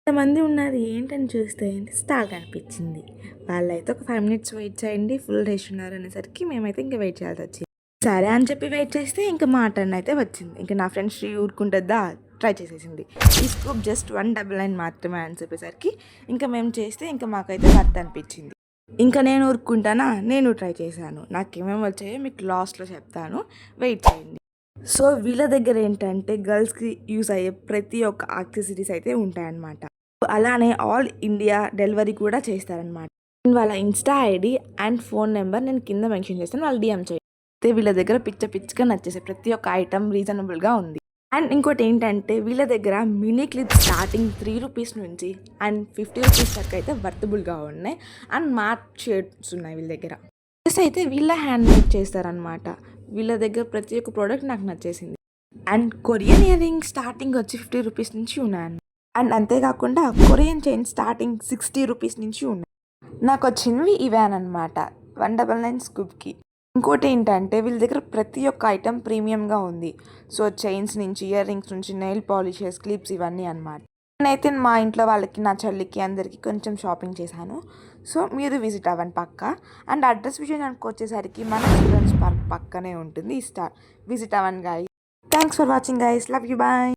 ఇంతమంది ఉన్నారు ఏంటని చూస్తే స్టాల్ కనిపించింది. వాళ్ళైతే ఒక 5 మినిట్స్ వెయిట్ చేయండి, ఫుల్ రష్ ఉన్నారు అనేసరికి మేమైతే ఇంకా వెయిట్ చేయాల్సి వచ్చింది. సరే అని చెప్పి వెయిట్ చేస్తే ఇంకా మా టర్న్ అయితే వచ్చింది. ఇంకా నా ఫ్రెండ్ శ్రీ ఊరుకుంటుందా ట్రై చేసేసింది. ఈ స్కూప్ జస్ట్ 199 మాత్రమే అని చెప్పేసరికి ఇంకా మేము చేస్తే ఇంకా మాకైతే వర్త్ అనిపించింది. ఇంకా నేను ఊరుకుంటానా, నేను ట్రై చేశాను. నాకేమేమి వచ్చాయో మీకు లాస్ట్లో చెప్తాను, వెయిట్ చేయండి. సో వీళ్ళ దగ్గర ఏంటంటే గర్ల్స్కి యూస్ అయ్యే ప్రతి ఒక్క యాక్సెసరీస్ అయితే ఉంటాయన్నమాట. అలానే ఆల్ ఇండియా డెలివరీ కూడా చేస్తారనమాట. వాళ్ళ Insta ID and phone number నేను కింద మెన్షన్ చేస్తాను, వాళ్ళు డిఎం చేయండి. అయితే వీళ్ళ దగ్గర పిచ్చిగా నచ్చేసే ప్రతి ఒక్క ఐటమ్ రీజనబుల్గా ఉంది. అండ్ ఇంకోటి ఏంటంటే వీళ్ళ దగ్గర మినీ క్లిప్ స్టార్టింగ్ 3 రూపీస్ నుంచి అండ్ 50 రూపీస్ వరకు అయితే వర్తబుల్గా ఉన్నాయి. అండ్ మ్యాట్ షేడ్స్ ఉన్నాయి వీళ్ళ దగ్గర. ప్లస్ అయితే వీళ్ళ హ్యాండ్ మేడ్ చేస్తారనమాట. వీళ్ళ దగ్గర ప్రతి ఒక్క ప్రోడక్ట్ నాకు నచ్చేసింది. And Korean ear ring starting వచ్చి 50 రూపీస్ నుంచి ఉన్నాయి. అండ్ అంతేకాకుండా కొరియన్ చైన్ స్టార్టింగ్ 60 రూపీస్ నుంచి ఉన్నాయి. నాకు వచ్చినవి ఇవేనమాట 199 స్కూప్కి. ఇంకోటి ఏంటంటే వీళ్ళ దగ్గర ప్రతి ఒక్క ఐటెం ప్రీమియంగా ఉంది. సో చైన్స్ నుంచి, ఇయర్ రింగ్స్ నుంచి, నెయిల్ పాలిషెస్, క్లిప్స్ ఇవన్నీ అనమాట. నేనైతే మా ఇంట్లో వాళ్ళకి, నా చెల్లికి అందరికీ కొంచెం షాపింగ్ చేశాను. సో మీరు విజిట్ అవ్వండి పక్కా. అండ్ అడ్రస్ విషయానికి వచ్చేసరికి మన చిల్డ్రన్స్ పార్క్ పక్కనే ఉంటుంది. విజిట్ అవ్వండి guys. Thanks for watching guys. Love you, bye.